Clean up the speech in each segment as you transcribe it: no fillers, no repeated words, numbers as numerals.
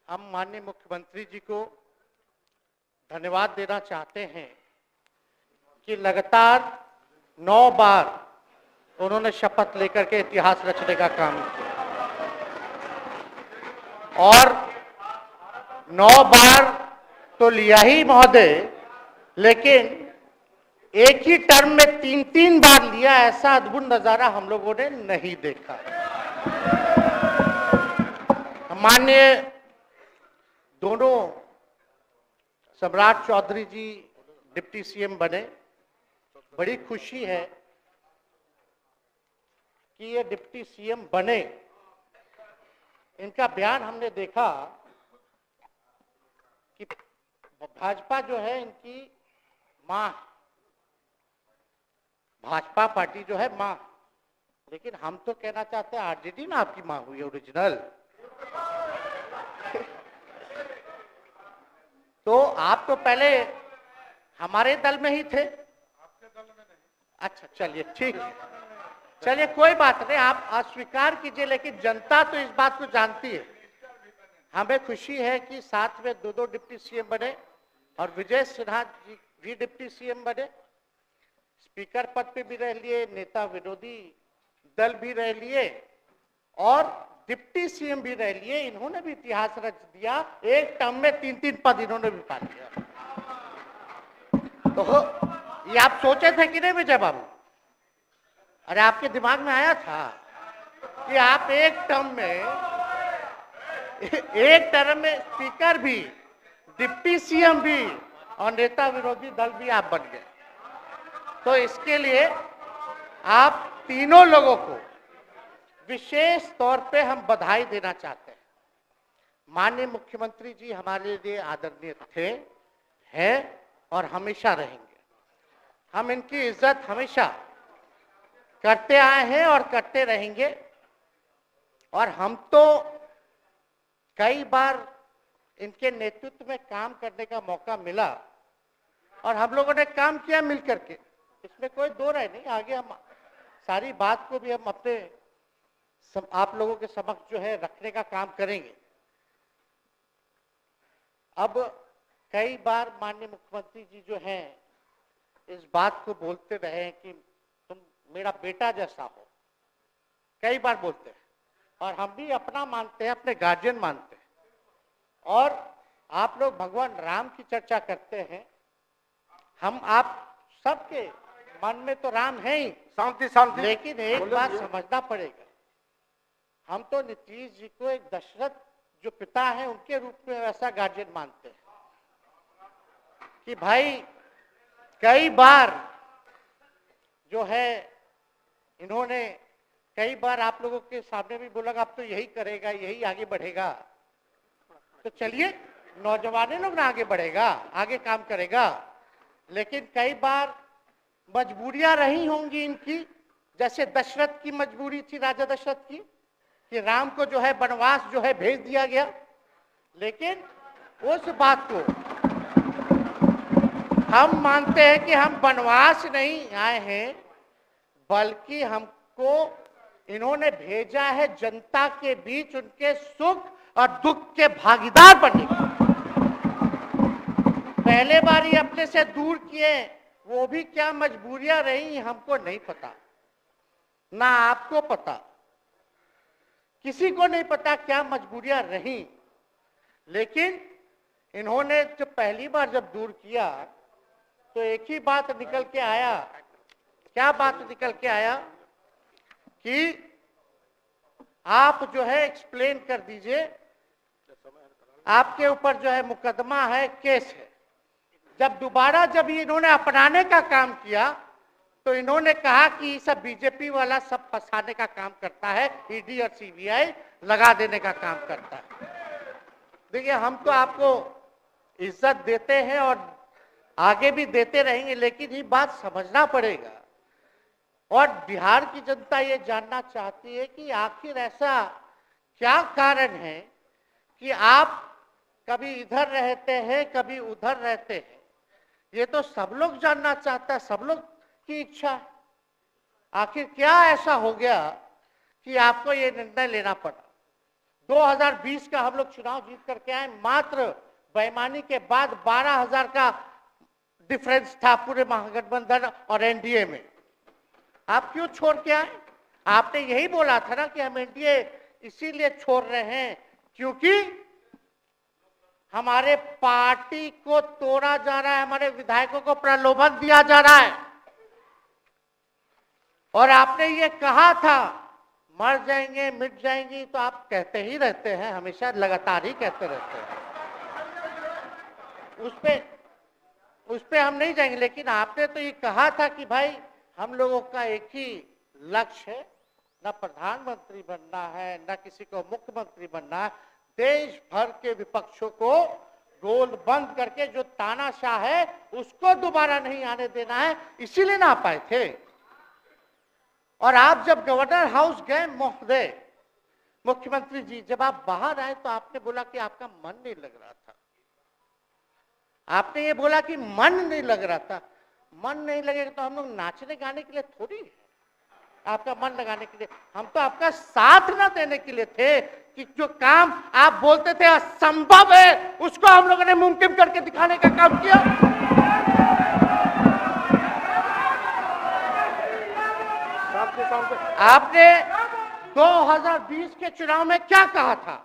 हम माननीय मुख्यमंत्री जी को धन्यवाद देना चाहते हैं कि लगातार 9 बार उन्होंने शपथ लेकर के इतिहास रचने का काम किया और 9 बार तो लिया ही महोदय, लेकिन एक ही टर्म में 3-3 बार लिया, ऐसा अद्भुत नजारा हम लोगों ने नहीं देखा। माननीय दोनों सम्राट चौधरी जी डिप्टी सीएम बने, बड़ी खुशी है कि ये डिप्टी सीएम बने। इनका बयान हमने देखा कि भाजपा जो है इनकी मां, भाजपा पार्टी जो है मां, लेकिन हम तो कहना चाहते हैं आरजेडी ना आपकी मां हुई ओरिजिनल। तो आप तो पहले हमारे दल में ही थे। आपके दल में नहीं? अच्छा, चलिए ठीक है, चलिए कोई बात नहीं, आप अस्वीकार कीजिए, लेकिन जनता तो इस बात को जानती है। हमें खुशी है कि साथ में दो डिप्टी सीएम बने और विजय सिन्हा जी भी डिप्टी सीएम बने, स्पीकर पद पे भी रह लिए, नेता विरोधी दल भी रह लिए और डिप्टी सीएम भी रह लिए। इन्होंने भी इतिहास रच दिया, एक टर्म में 3-3 पद इन्होंने भी पा लिया। तो ये आप सोचे थे कि नहीं विजय बाबू? अरे आपके दिमाग में आया था कि आप एक टर्म में स्पीकर भी, डिप्टी सीएम भी और नेता विरोधी दल भी आप बन गए। तो इसके लिए आप तीनों लोगों को विशेष तौर पे हम बधाई देना चाहते हैं। माननीय मुख्यमंत्री जी हमारे लिए आदरणीय थे, हैं और हमेशा रहेंगे। हम इनकी इज्जत हमेशा करते आए हैं और करते रहेंगे। और हम तो कई बार इनके नेतृत्व में काम करने का मौका मिला और हम लोगों ने काम किया मिलकर के, इसमें कोई दो राय नहीं। आगे हम सारी बात को भी हम अपने आप लोगों के समक्ष जो है रखने का काम करेंगे। अब कई बार माननीय मुख्यमंत्री जी जो हैं इस बात को बोलते रहे हैं कि तुम मेरा बेटा जैसा हो, कई बार बोलते हैं और हम भी अपना मानते हैं, अपने गार्जियन मानते हैं। और आप लोग भगवान राम की चर्चा करते हैं, हम आप सबके मन में तो राम है ही, शांति शांति, लेकिन एक बात समझना पड़ेगा, हम तो नीतीश जी को एक दशरथ जो पिता है उनके रूप में वैसा गार्जियन मानते हैं कि भाई कई बार जो है इन्होंने कई बार आप लोगों के सामने भी बोला आप तो यही करेगा, यही आगे बढ़ेगा। तो चलिए नौजवान लोग ना आगे बढ़ेगा, आगे काम करेगा, लेकिन कई बार मजबूरियां रही होंगी इनकी, जैसे दशरथ की मजबूरी थी, राजा दशरथ की, कि राम को जो है वनवास जो है भेज दिया गया। लेकिन उस बात को हम मानते हैं कि हम वनवास नहीं आए हैं, बल्कि हमको इन्होंने भेजा है जनता के बीच उनके सुख और दुख के भागीदार बनने के। पहले बार ही अपने से दूर किए, वो भी क्या मजबूरियां रही हमको नहीं पता, ना आपको पता, किसी को नहीं पता क्या मजबूरियां रही। लेकिन इन्होंने जब पहली बार जब दूर किया तो एक ही बात निकल के आया। क्या बात निकल के आया कि आप जो है एक्सप्लेन कर दीजिए, आपके ऊपर जो है मुकदमा है, केस है। जब दोबारा जब इन्होंने अपनाने का काम किया तो इन्होंने कहा कि सब बीजेपी वाला सब फंसाने का काम करता है, ईडी और सीबीआई लगा देने का काम करता है। देखिए हम तो आपको इज्जत देते हैं और आगे भी देते रहेंगे, लेकिन ये बात समझना पड़ेगा। और बिहार की जनता ये जानना चाहती है कि आखिर ऐसा क्या कारण है कि आप कभी इधर रहते हैं, कभी उधर रहते हैं। ये तो सब लोग जानना चाहता है, सब लोग की इच्छा है। आखिर क्या ऐसा हो गया कि आपको ये निर्णय लेना पड़ा? 2020 का हम लोग चुनाव जीत करके आए, मात्र बेईमानी के बाद 12,000 का डिफरेंस था पूरे महागठबंधन और एनडीए में। आप क्यों छोड़ के आए? आपने यही बोला था ना कि हम एनडीए इसीलिए छोड़ रहे हैं क्योंकि हमारे पार्टी को तोड़ा जा रहा है, हमारे विधायकों को प्रलोभन दिया जा रहा है। और आपने ये कहा था मर जाएंगे मिट जाएंगी, तो आप कहते ही रहते हैं, हमेशा लगातार ही कहते रहते हैं। उस पे हम नहीं जाएंगे, लेकिन आपने तो ये कहा था कि भाई हम लोगों का एक ही लक्ष्य है, न प्रधानमंत्री बनना है न किसी को मुख्यमंत्री बनना है, देश भर के विपक्षों को गोल बंद करके जो तानाशाह है उसको दोबारा नहीं आने देना है, इसीलिए ना आ पाए थे। और आप जब गवर्नर हाउस गए महोदय, मुख्यमंत्री जी, जब आप बाहर आए तो आपने बोला कि आपका मन नहीं लग रहा था। आपने ये बोला कि मन नहीं लग रहा था। मन नहीं लगेगा तो हम लोग नाचने गाने के लिए थोड़ी है, आपका मन लगाने के लिए। हम तो आपका साथ ना देने के लिए थे कि जो काम आप बोलते थे असंभव है उसको हम लोगों ने मुमकिन करके दिखाने का काम किया। आपने 2020 के चुनाव में क्या कहा था?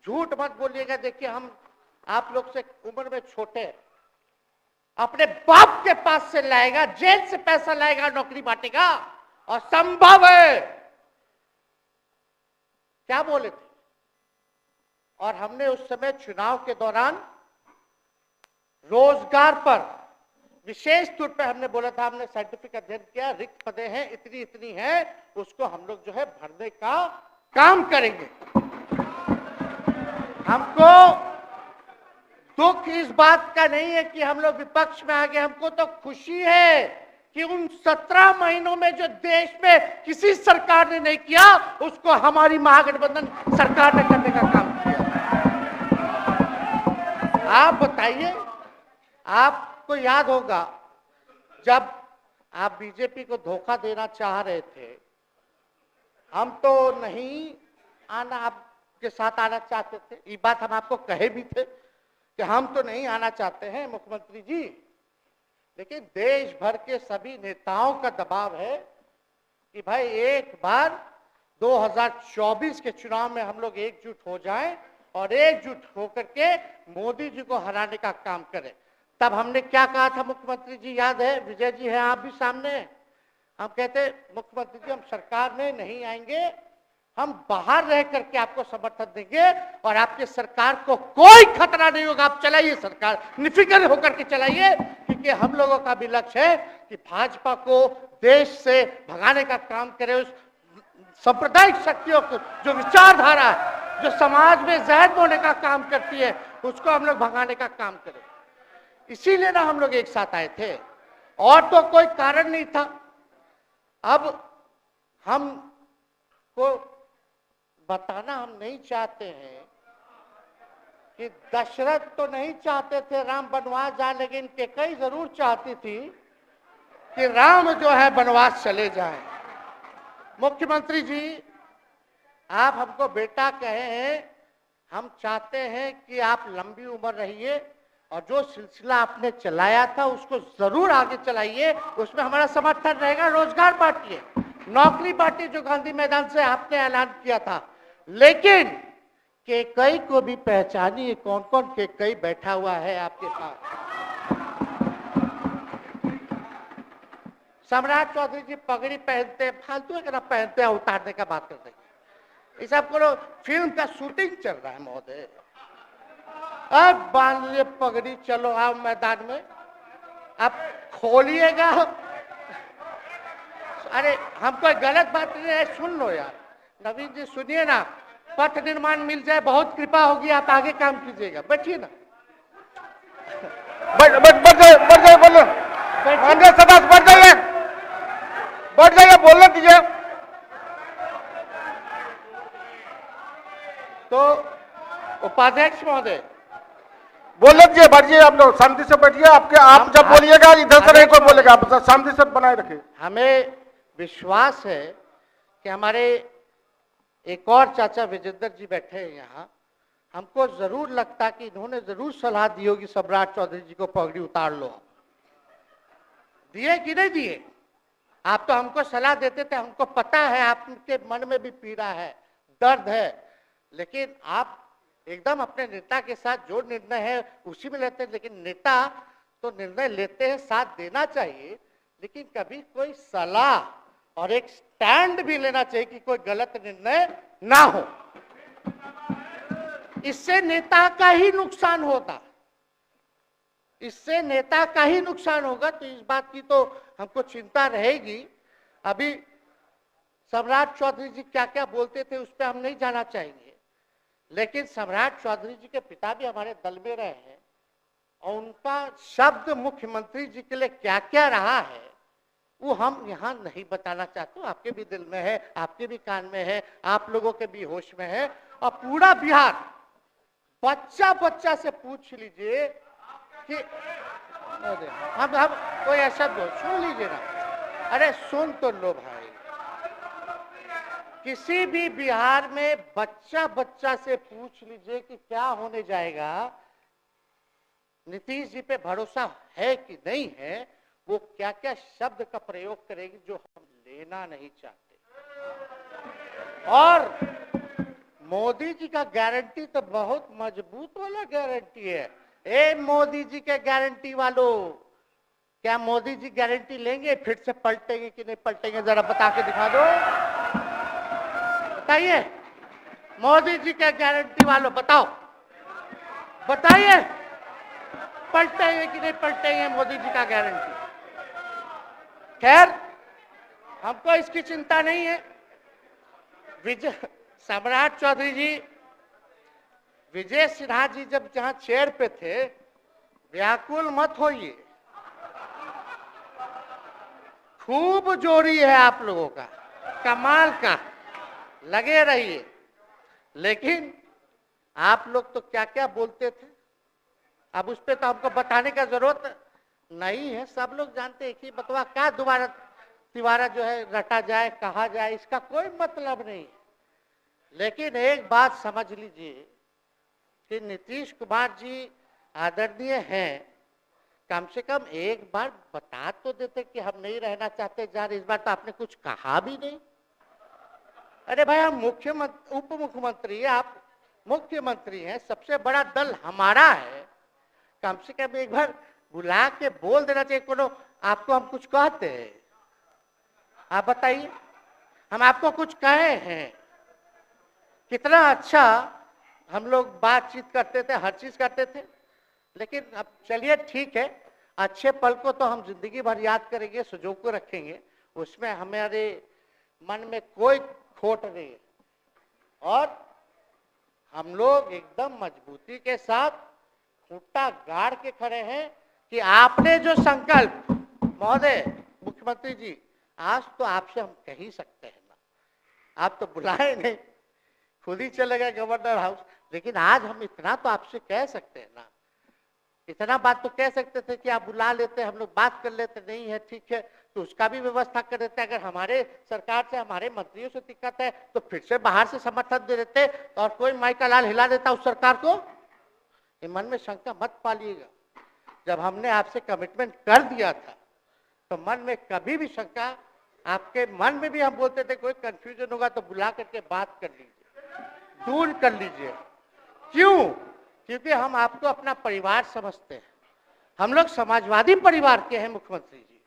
झूठ मत बोलिएगा। देखिए, हम आप लोग से उम्र में छोटे हैं, अपने बाप के पास से लाएगा, जेल से पैसा लाएगा, नौकरी बांटेगा, और संभव है, क्या बोले थे? और हमने उस समय चुनाव के दौरान रोजगार पर विशेष तौर पे हमने बोला था, हमने साइंटिफिक अध्ययन किया, रिक्त पदें हैं इतनी इतनी है, उसको हम लोग जो है भरने का काम करेंगे। हमको दुख इस बात का नहीं है कि हम लोग विपक्ष में आ गए, हमको तो खुशी है कि उन 17 महीनों में जो देश में किसी सरकार ने नहीं किया उसको हमारी महागठबंधन सरकार ने करने का काम किया। आप बताइए, आपको याद होगा जब आप बीजेपी को धोखा देना चाह रहे थे, हम तो नहीं आना, आपके साथ आना चाहते थे, ये बात हम आपको कहे भी थे कि हम तो नहीं आना चाहते हैं मुख्यमंत्री जी, लेकिन देश भर के सभी नेताओं का दबाव है कि भाई एक बार 2024 के चुनाव में हम लोग एकजुट हो जाएं और एकजुट होकर के मोदी जी को हराने का काम करें। तब हमने क्या कहा था मुख्यमंत्री जी, याद है? विजय जी हैं, आप भी सामने। हम कहते मुख्यमंत्री जी हम सरकार में नहीं आएंगे, हम बाहर रह करके आपको समर्थन देंगे और आपके सरकार को कोई खतरा नहीं होगा, आप चलाइए सरकार, निफिक्र होकर के चलाइए, क्योंकि हम लोगों का भी लक्ष्य है कि भाजपा को देश से भगाने का काम करे। उस सांप्रदायिक शक्तियों को, जो विचारधारा है, जो समाज में जहर बोने का काम करती है, उसको हम लोग भगाने का काम करें। इसीलिए ना हम लोग एक साथ आए थे, और तो कोई कारण नहीं था। अब हम को बताना हम नहीं चाहते हैं कि दशरथ तो नहीं चाहते थे राम वनवास जाए, लेकिन कैकेयी जरूर चाहती थी कि राम जो है वनवास चले जाएं। मुख्यमंत्री जी, आप हमको बेटा कहे हैं, हम चाहते हैं कि आप लंबी उम्र रहिए और जो सिलसिला आपने चलाया था उसको जरूर आगे चलाइए, उसमें हमारा समर्थन रहेगा। रोजगार बांटिए, नौकरी बांटिए, जो गांधी मैदान से आपने ऐलान किया था, लेकिन कैकेयी को भी पहचानिए, कौन कौन कैकेयी बैठा हुआ है आपके पास। सम्राट चौधरी जी पगड़ी पहनते, फालतू है पहनते हैं, उतारने का बात कर रहे हैं। इस सबको फिल्म का शूटिंग चल रहा है महोदय, अब बांध लिए पगड़ी, चलो आओ मैदान में, अब खोलिएगा। अरे हम कोई गलत बात नहीं है, सुन लो यार, नवीन जी सुनिए ना, पथ निर्माण मिल जाए, बहुत कृपा होगी, आप आगे काम कीजिएगा, बैठिए ना। बढ़ जाइए, बोलो, बढ़ जाइए, बोलने दीजिए। तो उपाध्यक्ष महोदय बोलने दीजिए, बढ़िए, आप लोग शांति से बैठिए। आप जब बोलिएगा इधर से नहीं कोई बोलेगा, आप शांति से बनाए रखिए। हमें विश्वास है कि हमारे एक और चाचा विजेंद्र जी बैठे हैं यहाँ, हमको जरूर लगता कि इन्होंने जरूर सलाह दी होगी सम्राट चौधरी जी को पगड़ी उतार लो। दिए कि नहीं दिए? आप तो हमको सलाह देते थे, हमको पता है आपके मन में भी पीड़ा है, दर्द है, लेकिन आप एकदम अपने नेता के साथ जो निर्णय है उसी में लेते हैं। लेकिन नेता तो निर्णय लेते हैं, साथ देना चाहिए, लेकिन कभी कोई सलाह और एक स्टैंड भी लेना चाहिए कि कोई गलत निर्णय ना हो। इससे नेता का ही नुकसान होता, इससे नेता का ही नुकसान होगा। तो इस बात की तो हमको चिंता रहेगी। अभी सम्राट चौधरी जी क्या क्या बोलते थे उस पर हम नहीं जाना चाहेंगे, लेकिन सम्राट चौधरी जी के पिता भी हमारे दल में रहे हैं और उनका शब्द मुख्यमंत्री जी के लिए क्या क्या रहा है वो हम यहाँ नहीं बताना चाहते। आपके भी दिल में है, आपके भी कान में है, आप लोगों के भी होश में है, और पूरा बिहार बच्चा बच्चा से पूछ लीजिए कि हम कोई ऐसा बोल, सुन लीजिए ना, अरे सुन तो लो भाई, किसी भी बिहार में बच्चा बच्चा से पूछ लीजिए कि क्या होने जाएगा, नीतीश जी पे भरोसा है कि नहीं है, वो क्या क्या शब्द का प्रयोग करेगी जो हम लेना नहीं चाहते। और मोदी जी का गारंटी तो बहुत मजबूत वाला गारंटी है। ए मोदी जी के गारंटी वालों, क्या मोदी जी गारंटी लेंगे फिर से पलटेंगे कि नहीं पलटेंगे? जरा बता के दिखा दो, बताइए। मोदी जी के गारंटी वालों बताओ, बताइए पलटेंगे कि नहीं पलटेंगे मोदी जी का गारंटी? खैर, हमको इसकी चिंता नहीं है। सम्राट चौधरी जी, विजय सिन्हा जी जब जहां चेयर पे थे, व्याकुल मत होइए, खूब जोड़ी है आप लोगों का, कमाल का, लगे रहिए। लेकिन आप लोग तो क्या क्या बोलते थे, अब उस पे तो हमको बताने का जरूरत नहीं है, सब लोग जानते हैं कि बतवा क्या दोबारा तिवारा जो है रटा जाए, कहा जाए, इसका कोई मतलब नहीं। लेकिन एक बात समझ लीजिए कि नीतीश कुमार जी आदरणीय हैं, कम से कम एक बार बता तो देते कि हम नहीं रहना चाहते जा रहे। इस बार तो आपने कुछ कहा भी नहीं। अरे भाई, हम मुख्यमंत्री, उप मुख्यमंत्री, आप मुख्यमंत्री हैं, सबसे बड़ा दल हमारा है, कम से कम एक बार बुला के बोल देना चाहिए। कोनो आपको हम कुछ कहते हैं? आप बताइए, हम आपको कुछ कहे हैं? कितना अच्छा हम लोग बातचीत करते थे, हर चीज करते थे। लेकिन अब चलिए ठीक है, अच्छे पल को तो हम जिंदगी भर याद करेंगे, सुजो को रखेंगे, उसमें हमारे मन में कोई खोट नहीं है। और हम लोग एकदम मजबूती के साथ खूंटा गाड़ के खड़े हैं कि आपने जो संकल्प, महोदय मुख्यमंत्री जी, आज तो आपसे हम कह ही सकते हैं ना, आप तो बुलाए नहीं, खुद ही चले गए गवर्नर हाउस, लेकिन आज हम इतना तो आपसे कह सकते हैं ना, इतना बात तो कह सकते थे कि आप बुला लेते, हम लोग बात कर लेते। नहीं है, ठीक है, तो उसका भी व्यवस्था कर देते। अगर हमारे सरकार से, हमारे मंत्रियों से दिक्कत है तो फिर से बाहर से समर्थन दे देते और कोई माई का लाल हिला देता उस सरकार को। ये मन में शंका मत पालिएगा, जब हमने आपसे कमिटमेंट कर दिया था तो मन में कभी भी शंका, आपके मन में भी हम बोलते थे कोई कंफ्यूजन होगा तो बुला करके बात कर लीजिए, दूर कर लीजिए। क्यों? क्योंकि हम आपको अपना परिवार समझते हैं, हम लोग समाजवादी परिवार के हैं मुख्यमंत्री जी,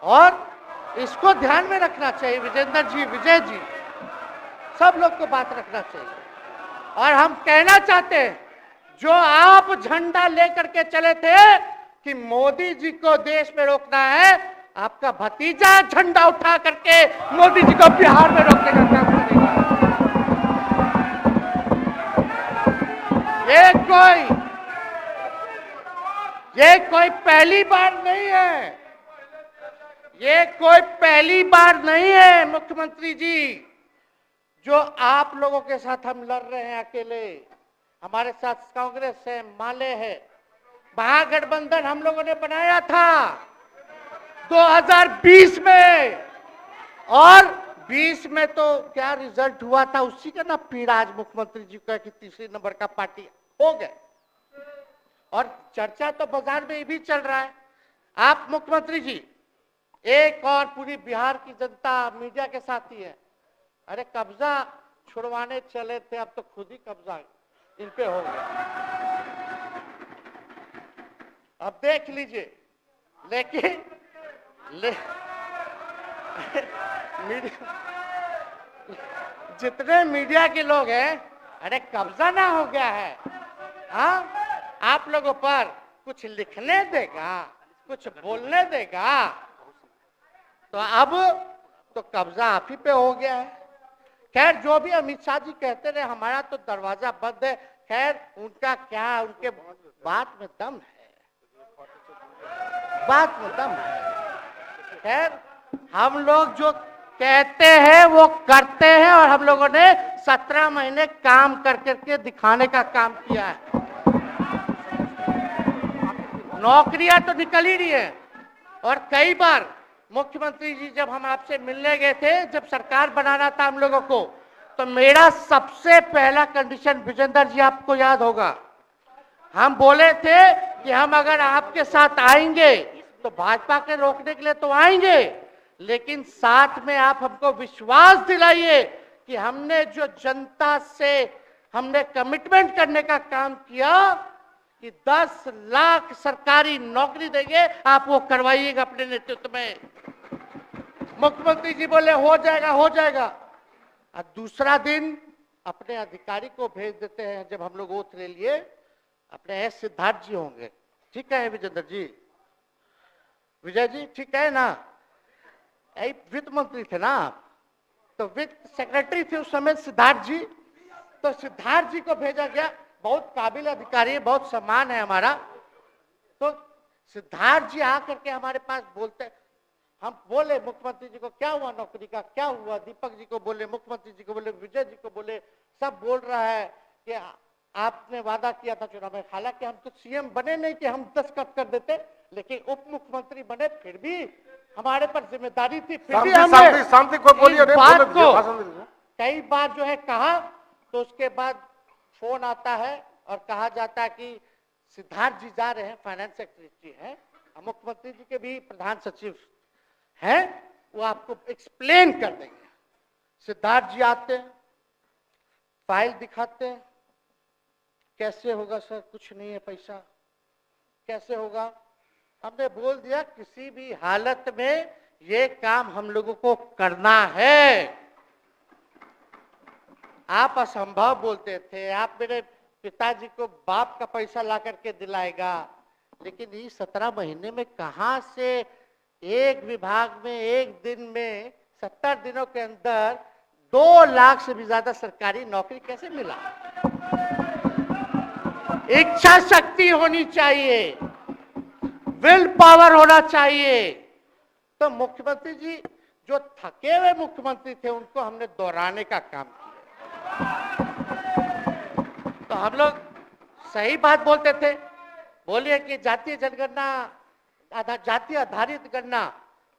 और इसको ध्यान में रखना चाहिए। विजेंद्र जी, विजय जी, सब लोग को बात रखना चाहिए। और हम कहना चाहते हैं, जो आप झंडा लेकर के चले थे कि मोदी जी को देश में रोकना है, आपका भतीजा झंडा उठा करके मोदी जी को बिहार में रोकने का काम करेगा। ये कोई पहली बार नहीं है, ये कोई पहली बार नहीं है मुख्यमंत्री जी, जो आप लोगों के साथ हम लड़ रहे हैं अकेले। हमारे साथ कांग्रेस है, माले है, महागठबंधन हम लोगों ने बनाया था 2020 में, और 20 में तो क्या रिजल्ट हुआ था उसी का ना पीड़ा आज मुख्यमंत्री जी का कि तीसरे नंबर का पार्टी हो गए। और चर्चा तो बाजार में ये भी चल रहा है, आप मुख्यमंत्री जी एक और पूरी बिहार की जनता मीडिया के साथ ही है। अरे कब्जा छुड़वाने चले थे, अब तो खुद ही कब्जा इन पे हो गया। अब देख लीजिए, लेकिन जितने मीडिया के लोग हैं, अरे कब्जा ना हो गया है, हाँ आप लोगों पर कुछ लिखने देगा, कुछ बोलने देगा, तो अब तो कब्जा आप ही पे हो गया है। खैर जो भी अमित शाह जी कहते रहे हमारा तो दरवाजा बंद है, खैर उनका क्या, उनके बात में दम है, बात में दम है। खैर हम लोग जो कहते हैं वो करते हैं, और हम लोगों ने 17 महीने काम कर करके दिखाने का काम किया है। नौकरियां तो निकल ही रही है, और कई बार मुख्यमंत्री जी जब हम आपसे मिलने गए थे, जब सरकार बनाना था हम लोगों को, तो मेरा सबसे पहला कंडीशन विजेंद्र जी आपको याद होगा, हम बोले थे कि हम अगर आपके साथ आएंगे तो भाजपा के रोकने के लिए तो आएंगे, लेकिन साथ में आप हमको विश्वास दिलाइए कि हमने जो जनता से हमने कमिटमेंट करने का काम किया कि 10 लाख सरकारी नौकरी देंगे, आप वो करवाइएगा अपने नेतृत्व में। मुख्यमंत्री जी बोले हो जाएगा हो जाएगा, और दूसरा दिन अपने अधिकारी को भेज देते हैं। जब हम लोग ओथ ले लिए, अपने एस सिद्धार्थ जी होंगे, ठीक है विजेंद्र जी, विजय जी ठीक है ना, वित्त मंत्री थे ना, तो वित्त सेक्रेटरी थे उस समय सिद्धार्थ जी, तो सिद्धार्थ जी को भेजा गया, बहुत काबिल अधिकारी है, बहुत सम्मान है हमारा। तो सिद्धार्थ जी आकर के हमारे पास बोलते, हम बोले मुख्यमंत्री जी को क्या हुआ नौकरी का, क्या हुआ, दीपक जी को बोले, मुख्यमंत्री जी को बोले, विजय जी को बोले, सब बोल रहा है कि आपने वादा किया था चुनाव में। हालांकि हम तो सीएम बने नहीं कि हम दस्तखत कर देते, लेकिन उप मुख्यमंत्री बने, फिर भी हमारे पर जिम्मेदारी थी, फिर भी हमने शांति को बोलिए, बात को कई बार जो है कहा। तो उसके बाद फोन आता है और कहा जाता है कि सिद्धार्थ जी जा रहे हैं, फाइनेंस सेक्रेटरी हैं, मुख्यमंत्री जी के भी प्रधान सचिव हैं, वो आपको एक्सप्लेन कर देंगे। सिद्धार्थ जी आते हैं, फाइल दिखाते हैं, कैसे होगा सर, कुछ नहीं है पैसा, कैसे होगा। हमने बोल दिया किसी भी हालत में ये काम हम लोगों को करना है। आप असंभव बोलते थे, आप मेरे पिताजी को बाप का पैसा ला करके दिलाएगा, लेकिन ये 17 महीने में कहां से एक विभाग में एक दिन में 70 दिनों के अंदर 2 लाख से भी ज्यादा सरकारी नौकरी कैसे मिला। इच्छा शक्ति होनी चाहिए, विल पावर होना चाहिए। तो मुख्यमंत्री जी जो थके हुए मुख्यमंत्री थे उनको हमने दोहराने का काम किया। तो हम लोग सही बात बोलते थे, बोलिए कि जातीय जनगणना, जातीय आधारित गणना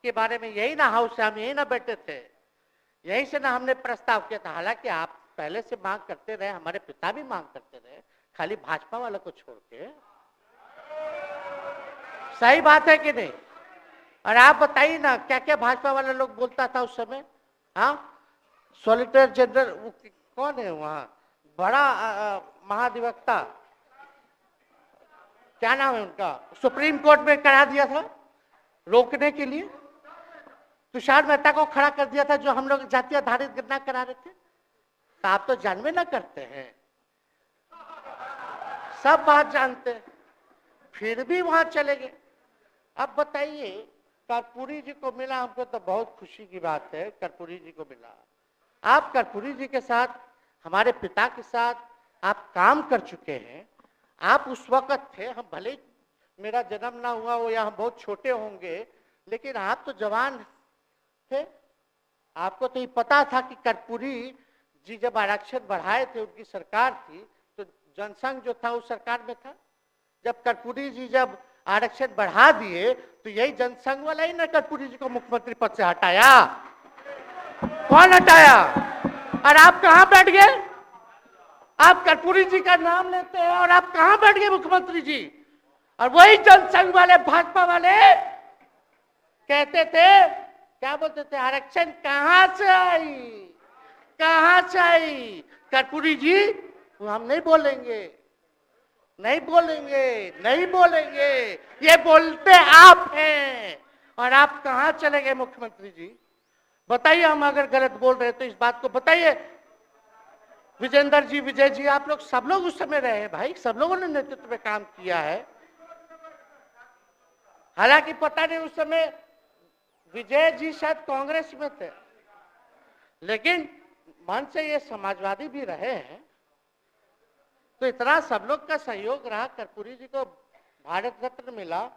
के बारे में यही ना हाउस से हम यही ना बैठे थे, यही से ना हमने प्रस्ताव किया था। हालांकि आप पहले से मांग करते रहे, हमारे पिता भी मांग करते रहे, खाली भाजपा वाला को छोड़ के। सही बात है कि नहीं? और आप बताइए ना क्या क्या भाजपा वाला लोग बोलता था उस समय। हाँ, सॉलिसिटर जनरल कौन है वहां, बड़ा महाधिवक्ता, क्या नाम है उनका, सुप्रीम कोर्ट में करा दिया था रोकने के लिए, तुषार मेहता को खड़ा कर दिया था जो हम लोग जातीय आधारित गणना करा रहे थे। तो आप तो जानवे ना करते हैं, सब बात जानते हैं, फिर भी वहां चले गए। अब बताइए, कर्पूरी जी को मिला, हमको तो बहुत खुशी की बात है, कर्पूरी जी को मिला। आप कर्पूरी जी के साथ, हमारे पिता के साथ आप काम कर चुके हैं। आप उस वक्त थे, हम भले ही मेरा जन्म ना हुआ हो या हम बहुत छोटे होंगे, लेकिन आप तो जवान थे। आपको तो ये पता था कि कर्पूरी जी जब आरक्षण बढ़ाए थे, उनकी सरकार थी, तो जनसंघ जो था उस सरकार में था। जब कर्पूरी जी जब आरक्षण बढ़ा दिए तो यही जनसंघ वाला ही ना कर्पूरी जी को मुख्यमंत्री पद से हटाया। कौन हटाया? और आप कहां बैठ गए? आप कर्पूरी जी का नाम लेते हैं और आप कहां बैठ गए मुख्यमंत्री जी? और वही जनसंघ वाले, भाजपा वाले कहते थे, क्या बोलते थे, आरक्षण कहां से आई, कहां से आई? कर्पूरी जी, हम नहीं बोलेंगे, नहीं बोलेंगे, नहीं बोलेंगे, ये बोलते आप हैं। और आप कहां चले गए मुख्यमंत्री जी? बताइए, हम अगर गलत बोल रहे तो इस बात को बताइए। विजेंद्र जी, विजय जी, आप लोग सब लोग उस समय रहे हैं भाई, सब लोगों ने नेतृत्व में काम किया है। हालांकि पता नहीं उस समय विजय जी शायद कांग्रेस में थे, लेकिन मन से ये समाजवादी भी रहे हैं। तो इतना सब लोग का सहयोग रहा, कर्पूरी जी को भारत रत्न मिला,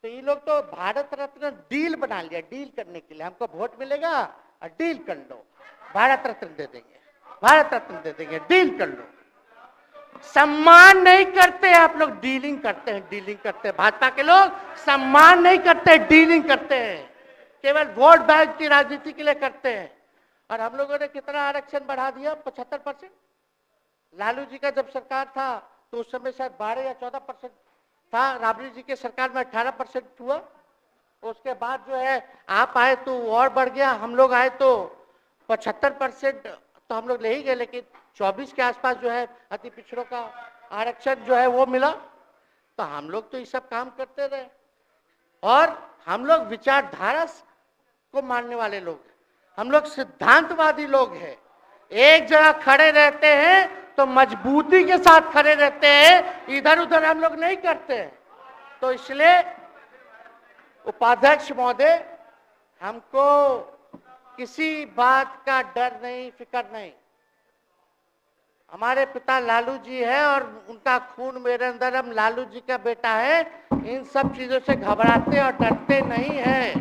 तो ये लोग तो भारत रत्न डील बना लिया, डील करने के लिए, हमको वोट मिलेगा और डील कर लो, भारत रत्न दे देंगे, भारत रत्न दे देंगे, डील कर लो। सम्मान नहीं करते आप लोग, डीलिंग करते हैं, डीलिंग करते हैं। भाजपा के लोग सम्मान नहीं करते, डीलिंग करते हैं, केवल वोट बैंक की राजनीति के लिए करते हैं। और हम लोगों ने कितना आरक्षण बढ़ा दिया, 75%। लालू जी का जब सरकार था तो उस समय शायद 12 या 14% था, राबड़ी जी के सरकार में 18% हुआ। उसके बाद जो है आप आए तो और बढ़ गया, हम लोग आए तो 75% तो हम लोग ले ही गए, लेकिन 24 के आसपास जो है अति पिछड़ों का आरक्षण जो है वो मिला। तो हम लोग तो ये सब काम करते रहे, और हम लोग विचारधारा को मानने वाले लोग हैं, हम लोग सिद्धांतवादी लोग हैं। एक जगह खड़े रहते हैं तो मजबूती के साथ खड़े रहते हैं, इधर उधर हम लोग नहीं करते हैं। तो इसलिए उपाध्यक्ष महोदय, हमको किसी बात का डर नहीं, फिक्र नहीं। हमारे पिता लालू जी है और उनका खून मेरे अंदर, हम लालू जी का बेटा है। इन सब चीजों से घबराते और डरते नहीं हैं,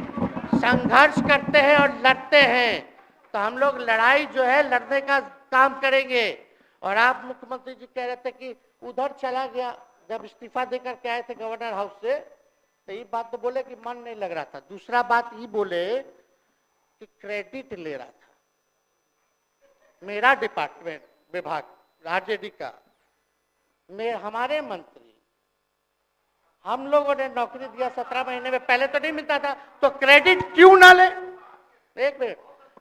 संघर्ष करते हैं और लड़ते हैं। तो हम लोग लड़ाई जो है लड़ने का काम करेंगे। और आप मुख्यमंत्री जी कह रहे थे कि उधर चला गया, जब इस्तीफा देकर के आए थे गवर्नर हाउस से, तो ये बात तो बोले कि मन नहीं लग रहा था। दूसरा बात ये बोले कि क्रेडिट ले रहा था, मेरा डिपार्टमेंट विभाग आरजेडी का, हमारे मंत्री, हम लोगों ने नौकरी दिया 17 महीने में, पहले तो नहीं मिलता था, तो क्रेडिट क्यों ना ले? एक मिनट,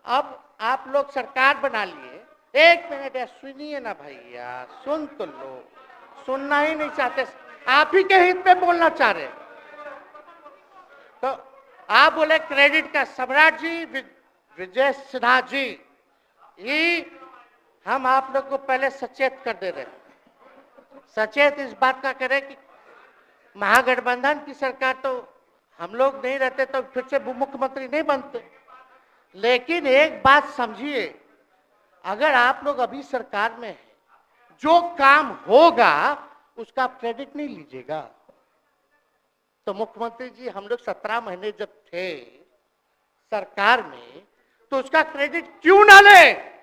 अब आप लोग सरकार बना लिए, एक मिनट यार सुनिए ना भैया, सुन तो लो, सुनना ही नहीं चाहते, आप ही के हित में बोलना चाह रहे। तो आप बोले क्रेडिट का, सम्राट जी, विजय सिन्हा जी, ये हम आप लोग को पहले सचेत कर दे रहे, सचेत इस बात का करें कि महागठबंधन की सरकार तो हम लोग नहीं रहते तो फिर से मुख्यमंत्री नहीं बनते। लेकिन एक बात समझिए, अगर आप लोग अभी सरकार में हैं, जो काम होगा उसका क्रेडिट नहीं लीजिएगा। तो मुख्यमंत्री जी, हम लोग 17 महीने जब थे सरकार में, तो उसका क्रेडिट क्यों ना ले?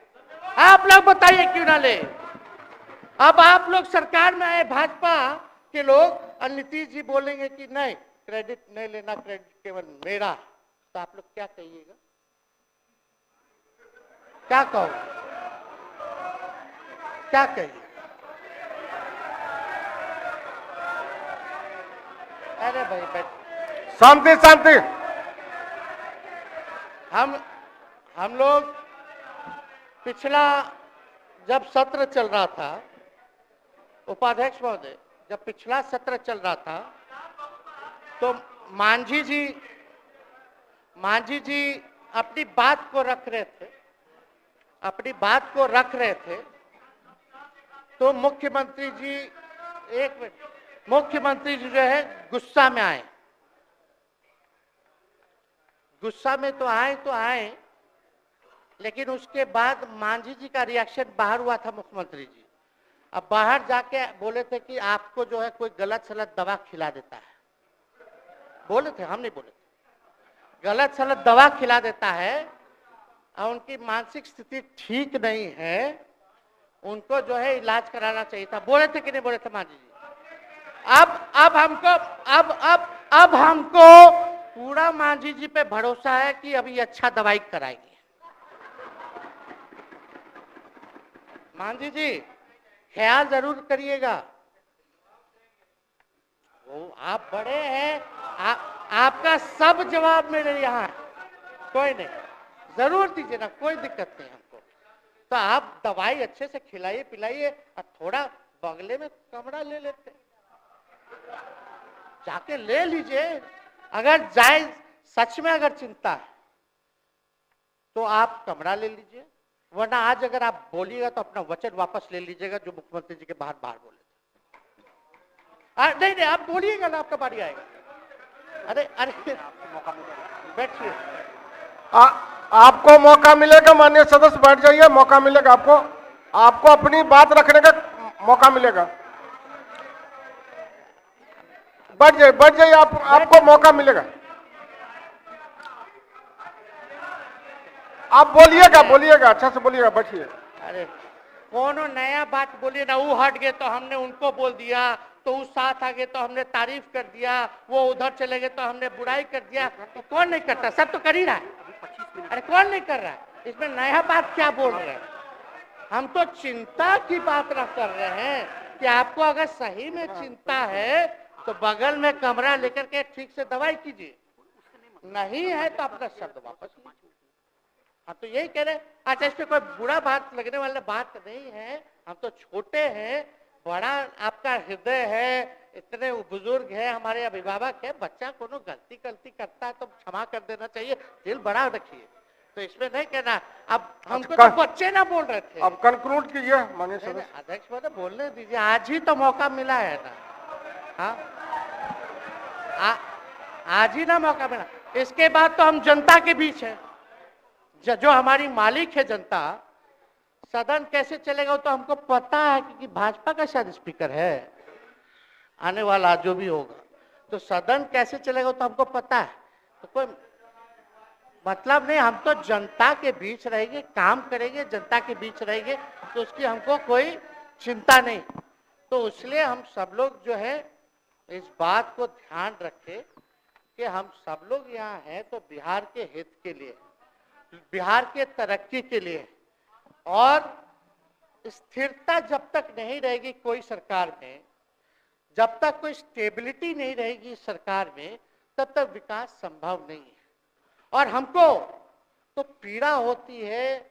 आप लोग बताइए क्यों ना ले? अब आप लोग सरकार में आए, भाजपा के लोग, और नीतीश जी बोलेंगे कि नहीं क्रेडिट नहीं लेना, क्रेडिट केवल मेरा, तो आप लोग क्या कहिएगा? क्या कहो, क्या कहिए? अरे भाई बैठ, शांति शांति। हम लोग पिछला जब सत्र चल रहा था, उपाध्यक्ष महोदय, जब पिछला सत्र चल रहा था, तो मांझी जी अपनी बात को रख रहे थे, अपनी बात को रख रहे थे, तो मुख्यमंत्री जी, एक मिनट, मुख्यमंत्री जी जो है गुस्सा में आए, गुस्सा में तो आए, लेकिन उसके बाद मांझी जी का रिएक्शन बाहर हुआ था मुख्यमंत्री जी। अब बाहर जाके बोले थे कि आपको जो है कोई गलत सलत दवा खिला देता है, बोले थे, हम नहीं बोले थे, गलत सलत दवा खिला देता है और उनकी मानसिक स्थिति ठीक नहीं है, उनको जो है इलाज कराना चाहिए था, बोले थे कि नहीं बोले थे मांझी जी? अब हमको पूरा मांझी जी पे भरोसा है कि अभी अच्छा दवाई कराएंगे। मांझी जी ख्याल जरूर करिएगा, वो आप बड़े हैं, आपका सब जवाब मेरे यहाँ है, कोई नहीं, जरूर दीजिए ना, कोई दिक्कत नहीं हमको। तो आप दवाई अच्छे से खिलाइए पिलाइए और थोड़ा बगले में कमरा ले लेते, जाके ले लीजिए। अगर जाए सच में अगर चिंता है तो आप कमरा ले लीजिए, वरना आज अगर आप बोलिएगा तो अपना वचन वापस ले लीजिएगा जो मुख्यमंत्री जी के बाहर बोले थे। नहीं नहीं, आप बोलिएगा ना, आपका बारी आएगा। अरे अरे मौका मिलेगा, बैठिए। आपको मौका मिलेगा, माननीय सदस्य बैठ जाइए, मौका मिलेगा आपको, आपको अपनी बात रखने का मौका मिलेगा। बैठ जाइए आपको मौका मिलेगा। आप बोलिएगा अच्छा से बोलिएगा, बैठिए। अरे कोनो नया बात बोलिए ना, वो हट गए तो हमने उनको बोल दिया, तो उस साथ आ गए तो हमने तारीफ कर दिया, वो उधर चले गए तो हमने बुराई कर दिया। तो कौन नहीं करता, सब तो कर ही रहा है। अरे कौन नहीं कर रहा है, इसमें नया बात क्या बोल रहे हैं? हम तो चिंता की बात ना कर रहे हैं कि आपको अगर सही में चिंता है तो बगल में कमरा लेकर के ठीक से दवाई कीजिए, नहीं है तो अपना शब्द वापस लीजिए। हम तो यही कह रहे हैं। अच्छा, इसमें कोई बुरा बात लगने वाला बात नहीं है, हम तो छोटे हैं, बड़ा आपका हृदय है, इतने बुजुर्ग है, हमारे अभिभावक है, बच्चा कोनो गलती करता है तो क्षमा कर देना चाहिए, दिल बड़ा रखिए, तो इसमें नहीं कहना। अब हमको तो बच्चे ना बोल रहे थे। अब कंक्लूड कीजिए माननीय सदस्य। अध्यक्ष महोदय बोलने दीजिए, आज ही तो मौका मिला है ना। हाँ, आज ही ना मौका मिला, इसके बाद तो हम जनता के बीच है, जो हमारी मालिक है जनता। सदन कैसे चलेगा वो तो हमको पता है, क्योंकि भाजपा का शायद स्पीकर है आने वाला जो भी होगा, तो सदन कैसे चलेगा वो तो हमको पता है। तो कोई मतलब नहीं, हम तो जनता के बीच रहेंगे, काम करेंगे, जनता के बीच रहेंगे, तो उसकी हमको कोई चिंता नहीं। तो इसलिए हम सब लोग जो है इस बात को ध्यान रखें कि हम सब लोग यहाँ हैं तो बिहार के हित के लिए, बिहार के तरक्की के लिए, और स्थिरता जब तक नहीं रहेगी कोई सरकार में, जब तक कोई स्टेबिलिटी नहीं रहेगी सरकार में, तब तक विकास संभव नहीं है। और हमको तो पीड़ा होती है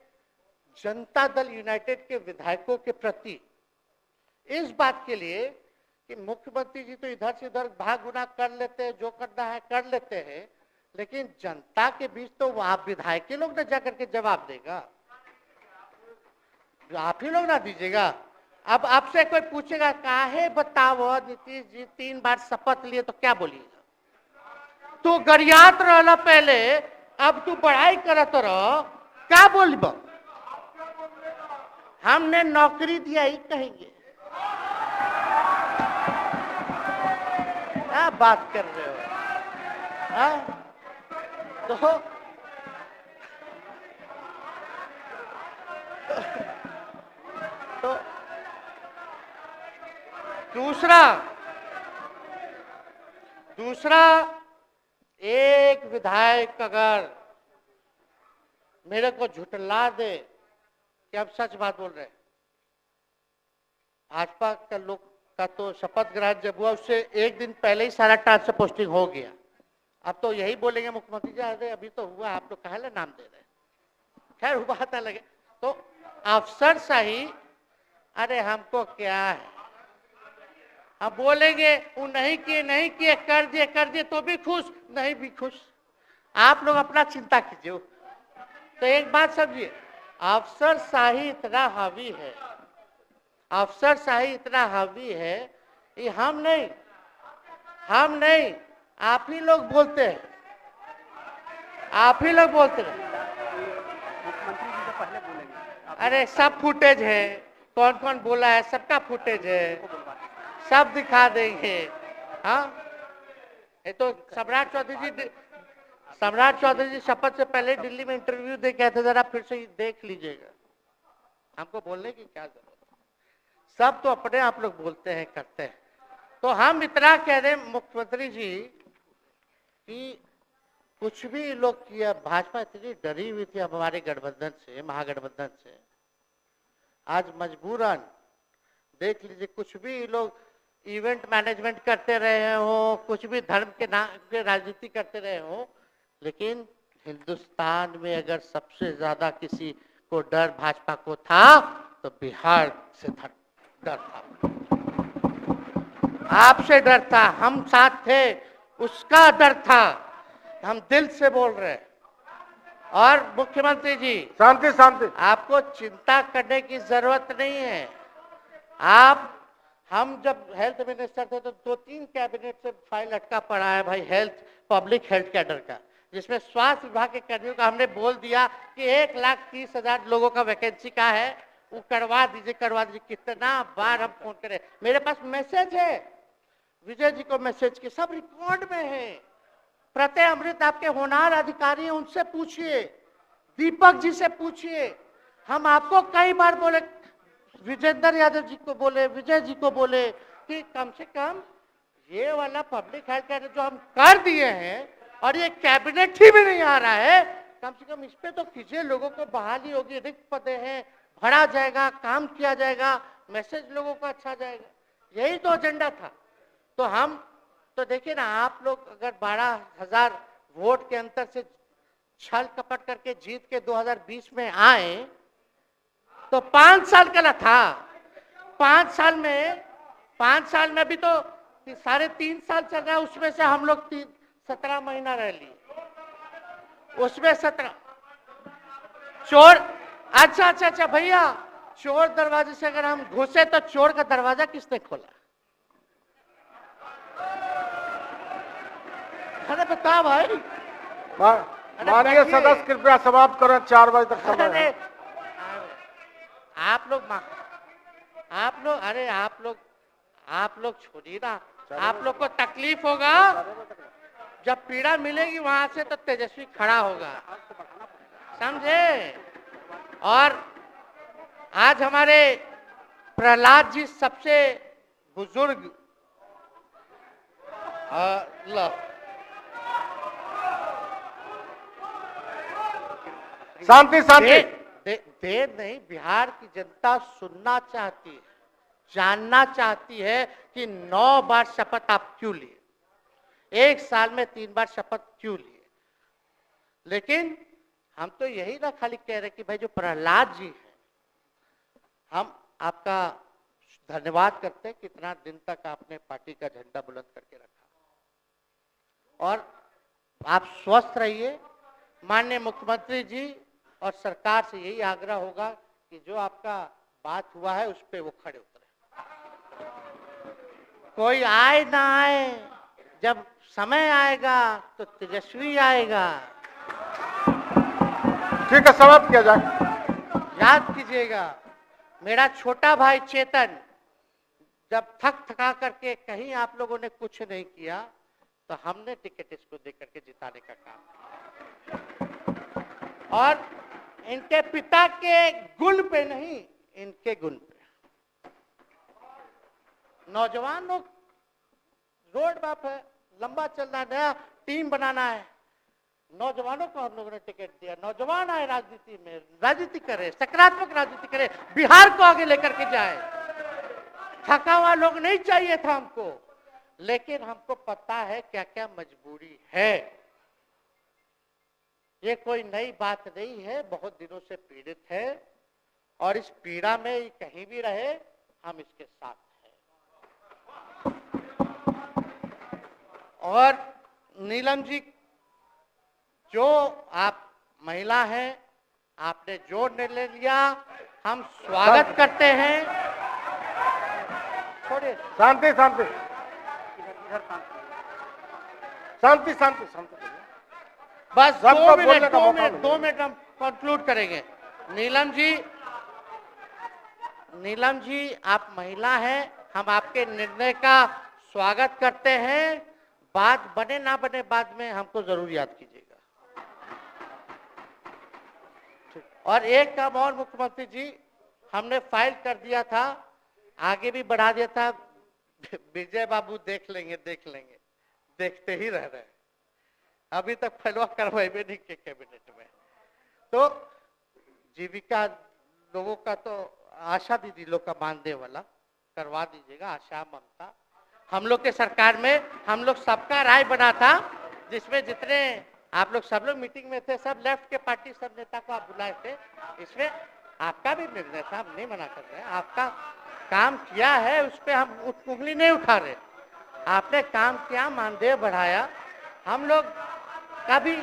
जनता दल यूनाइटेड के विधायकों के प्रति, इस बात के लिए कि मुख्यमंत्री जी तो इधर से उधर भाग गुना कर लेते हैं, जो करना है कर लेते हैं, लेकिन जनता के बीच तो आप विधायक के लोग ना जाकर के जवाब देगा, आप ही लोग ना दीजिएगा। अब आपसे कोई पूछेगा काहे बताओ नीतीश जी 3 बार शपथ लिए, तो क्या बोलिएगा? तू गरियात रहला पहले, अब तू पढ़ाई करत रह, क्या बोलब? हमने नौकरी दिया ही कहेंगे। क्या बात कर रहे हो? हाँ? तो दूसरा एक विधायक अगर मेरे को झुठला दे कि हम सच बात बोल रहे हैं, भाजपा का लोग का तो शपथ ग्रहण जब हुआ उससे एक दिन पहले ही सारा ट्रांसफर पोस्टिंग हो गया। अब तो यही बोलेंगे मुख्यमंत्री जी अरे अभी तो हुआ, आप लोग काहे नाम दे रहे? खैर वो बात अलग है। तो अफसरशाही, अरे हमको क्या है, हम बोलेंगे वो नहीं किए कर दिए तो भी खुश, नहीं भी खुश, आप लोग अपना चिंता कीजिए। तो एक बात समझिए, अफसरशाही इतना हावी है, अफसरशाही इतना हावी है, ये हम नहीं आप ही लोग बोलते हैं, आप ही लोग बोलते हैं। मुख्यमंत्री जी से पहले बोलेंगे। अरे सब फुटेज है, कौन कौन बोला है सबका फुटेज है, सब दिखा देंगे। हाँ, ये तो सम्राट चौधरी जी शपथ से पहले दिल्ली में इंटरव्यू दे के आए थे, जरा फिर से देख लीजिएगा, हमको बोलने की क्या जरूरत है, सब तो अपने आप लोग बोलते हैं करते हैं। तो हम इतना कह रहे मुख्यमंत्री जी कि कुछ भी लोग किया, भाजपा इतनी डरी हुई थी हमारे गठबंधन से, महागठबंधन से, आज मजबूरन देख लीजिए, कुछ भी लोग इवेंट मैनेजमेंट करते रहे हो, कुछ भी धर्म के नाम के राजनीति करते रहे हो, लेकिन हिंदुस्तान में अगर सबसे ज्यादा किसी को डर भाजपा को था तो बिहार से डर था, आपसे डर था, हम साथ थे, उसका डर था, हम दिल से बोल रहे हैं। और मुख्यमंत्री जी, शांति शांति, आपको चिंता करने की जरूरत नहीं है। आप, हम जब हेल्थ मिनिस्टर थे तो 2-3 कैबिनेट से फाइल अटका पड़ा है भाई, हेल्थ, पब्लिक हेल्थ कैडर का, जिसमें स्वास्थ्य विभाग के कर्मियों का हमने बोल दिया कि 1,30,000 लोगों का वैकेंसी का है, वो करवा दीजिए करवा दीजिए। कितना बार हम फोन करें, मेरे पास मैसेज है, विजय जी को मैसेज के सब रिकॉर्ड में है। प्रत्यय अमृत आपके होनहार अधिकारी हैं, उनसे पूछिए, दीपक जी से पूछिए। हम आपको कई बार बोले, विजेंद्र यादव जी को बोले, विजय जी को बोले कि कम से कम ये वाला पब्लिक हेल्थ केयर जो हम कर दिए हैं और ये कैबिनेट ही भी नहीं आ रहा है, कम से कम इस पे तो कीजिए, लोगों को बहाली होगी, रिक्त पदे हैं, भरा जाएगा, काम किया जाएगा, मैसेज लोगों को अच्छा जाएगा। यही तो एजेंडा था। तो हम तो देखिए ना, आप लोग अगर 12,000 वोट के अंतर से छल कपट करके जीत के 2020 में आए तो 5 साल का ना था, 5 साल में भी तो 3.5 साल चल रहा है, उसमें से हम लोग 17 महीना रह लिए, उसमें 17 चोर। अच्छा भैया, चोर दरवाजे से अगर हम घुसे तो चोर का दरवाजा किसने खोला? अरे बता भाई। माननीय सदस्य कृपया समाप्त करें, 4 बजे तक समय है। आप लोग छोड़िए ना, आप लोग को तकलीफ होगा, जब पीड़ा मिलेगी वहां से तो तेजस्वी खड़ा होगा, समझे। और आज हमारे प्रहलाद जी सबसे बुजुर्ग शांति शांति, देर नहीं, बिहार की जनता सुनना चाहती है, जानना चाहती है कि 9 बार शपथ आप क्यों लिए, 1 साल में 3 बार शपथ क्यों लिए। लेकिन हम तो यही ना खाली कह रहे कि भाई जो प्रहलाद जी हैं, हम आपका धन्यवाद करते हैं, कितना दिन तक आपने पार्टी का झंडा बुलंद करके रखा। और आप स्वस्थ रहिए। माननीय मुख्यमंत्री जी और सरकार से यही आग्रह होगा कि जो आपका बात हुआ है उस पर वो खड़े उतरे, कोई आए ना आए, जब समय आएगा तो तेजस्वी आएगा। ठीक है, समाप्त किया जाए। याद कीजिएगा, मेरा छोटा भाई चेतन जब थका करके कहीं आप लोगों ने कुछ नहीं किया तो हमने टिकट इसको दे करके जिताने का काम किया। और इनके पिता के गुण पे नहीं, इनके गुण पे। नौजवान लोग रोड मैप है, लंबा चलना है, नया टीम बनाना है, नौजवानों को हम लोगों ने टिकट दिया। नौजवान आए राजनीति में, राजनीति करे, सकारात्मक राजनीति करे, बिहार को आगे लेकर के जाए। थका हुआ लोग नहीं चाहिए था हमको, लेकिन हमको पता है क्या क्या मजबूरी है। ये कोई नई बात नहीं है, बहुत दिनों से पीड़ित है और इस पीड़ा में ये कहीं भी रहे, हम इसके साथ हैं। और नीलम जी, जो आप महिला हैं, आपने जो निर्णय लिया, हम स्वागत करते हैं। छोड़िए, शांति शांति शांति शांति शांति, बस 2 मिनट हम कंक्लूड करेंगे। नीलम जी आप महिला हैं, हम आपके निर्णय का स्वागत करते हैं। बात बने ना बने बाद में हमको जरूर याद कीजिएगा। और एक काम और मुख्यमंत्री जी, हमने फाइल कर दिया था, आगे भी बढ़ा दिया था, विजय बाबू देख लेंगे, देखते ही रह रहे हैं, अभी तक फैलवा करवाए भी नहीं के कैबिनेट में। तो जीविका लोगों का तो आशा दीदी लोग का मानदेय वाला करवा दीजिएगा। आशा, ममता, हम लोग के सरकार में हम लोग सबका राय बना था, जिसमें जितने आप लोग सब लोग मीटिंग में थे, सब लेफ्ट के पार्टी सब नेता को आप बुलाए थे। इसमें आपका भी निर्णय था, हम नहीं मना कर रहे हैं। आपका काम किया है, उस पर हम उंगली नहीं उठा रहे। आपने काम किया, मानदेय बढ़ाया, हम लोग का भी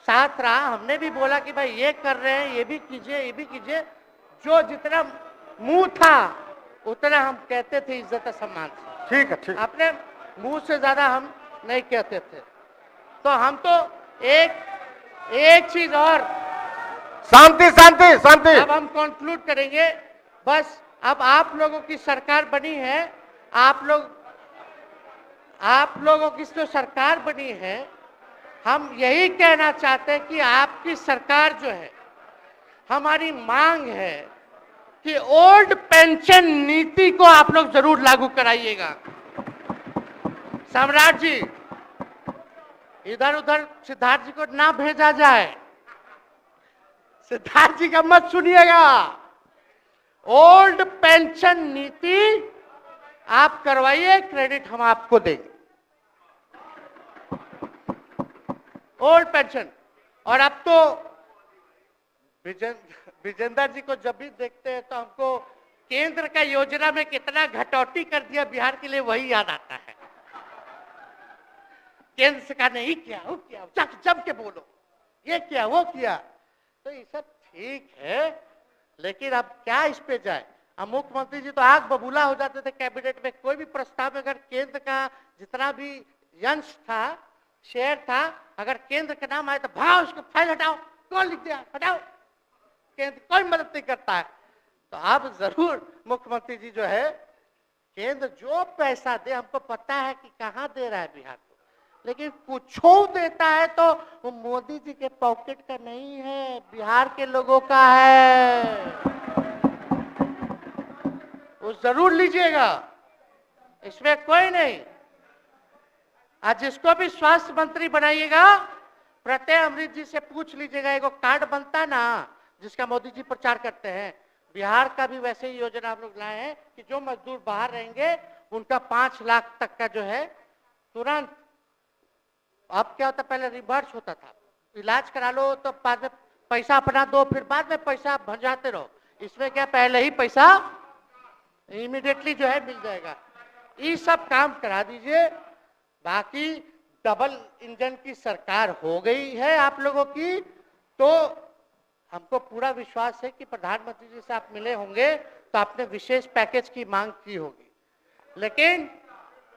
साथ रहा। हमने भी बोला कि भाई ये कर रहे हैं, ये भी कीजिए, ये भी कीजिए। जो जितना मुंह था उतना हम कहते थे इज्जत और सम्मान से। ठीक है, ठीक। अपने मुंह से ज्यादा हम नहीं कहते थे। तो हम तो एक चीज और, शांति शांति शांति। अब हम कंक्लूड करेंगे। बस अब आप लोगों की सरकार बनी है, आप लोगों की जो सरकार बनी है, हम यही कहना चाहते हैं कि आपकी सरकार जो है, हमारी मांग है कि ओल्ड पेंशन नीति को आप लोग जरूर लागू कराइएगा। सम्राट जी, इधर उधर सिद्धार्थ जी को ना भेजा जाए। सिद्धार्थ जी का मत सुनिएगा। ओल्ड पेंशन नीति आप करवाइए, क्रेडिट हम आपको देंगे। Old pension. और अब तो विजेंद्र जी को जब भी देखते हैं तो हमको केंद्र का योजना में कितना घटौती कर दिया बिहार के लिए, वही याद आता है। केंद्र सरकार ने ही किया, वो किया, जम के बोलो, ये किया, वो किया। तो ये सब ठीक है, लेकिन अब क्या इस पे जाए। अब मुख्यमंत्री जी तो आग बबूला हो जाते थे कैबिनेट में। कोई भी प्रस्ताव में अगर केंद्र का जितना भी अंश था, शेयर था, अगर केंद्र का नाम आए तो भाव उसको फाइल हटाओ, कौन लिख दिया, हटाओ। केंद्र कोई मदद नहीं करता है। तो आप जरूर मुख्यमंत्री जी जो है, केंद्र जो पैसा दे, हमको पता है कि कहाँ दे रहा है बिहार को, लेकिन कुछ देता है तो वो मोदी जी के पॉकेट का नहीं है, बिहार के लोगों का है। वो जरूर लीजिएगा, इसमें कोई नहीं। आज जिसको भी स्वास्थ्य मंत्री बनाइएगा, प्रत्यय अमृत जी से पूछ लीजिएगा। एगो कार्ड बनता ना, जिसका मोदी जी प्रचार करते हैं, बिहार का भी वैसे ही योजना हम लोग लाए हैं कि जो मजदूर बाहर रहेंगे उनका 5 लाख तक का जो है तुरंत। अब क्या होता, पहले रिवर्स होता था, इलाज करा लो तो बाद में पैसा अपना दो, फिर बाद में पैसा भंजाते रहो। इसमें क्या, पहले ही पैसा इमीडिएटली जो है मिल जाएगा। ये सब काम करा दीजिए। बाकी डबल इंजन की सरकार हो गई है आप लोगों की, तो हमको पूरा विश्वास है कि प्रधानमंत्री जी से आप मिले होंगे तो आपने विशेष पैकेज की मांग की होगी। लेकिन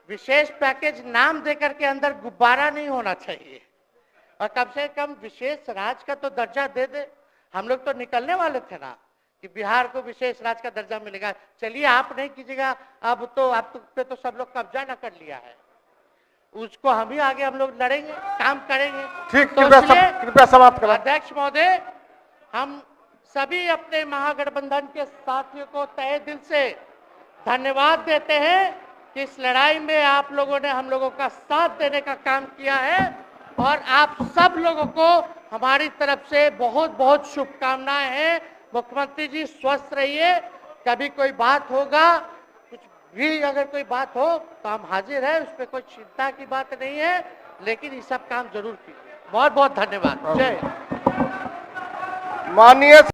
विशेष पैकेज नाम देकर के अंदर गुब्बारा नहीं होना चाहिए, और कम से कम विशेष राज्य का तो दर्जा दे दे। हम लोग तो निकलने वाले थे ना कि बिहार को विशेष राज्य का दर्जा मिलेगा। चलिए आप नहीं कीजिएगा, अब तो आप पे तो सब लोग कब्जा न कर लिया है, उसको हम ही आगे हम लोग लड़ेंगे, काम करेंगे। ठीक, तो कृपया समाप्त करें। अध्यक्ष महोदय, हम सभी अपने महागठबंधन के साथियों को तहे दिल से धन्यवाद देते हैं कि इस लड़ाई में आप लोगों ने हम लोगों का साथ देने का काम किया है, और आप सब लोगों को हमारी तरफ से बहुत बहुत शुभकामनाएं हैं। मुख्यमंत्री जी स्वस्थ रहिए। कभी कोई बात होगा, कुछ भी अगर कोई बात हो तो हम हाजिर हैं, उस पर कोई चिंता की बात नहीं है, लेकिन ये सब काम जरूर कीजिए। बहुत बहुत धन्यवाद। जय। माननीय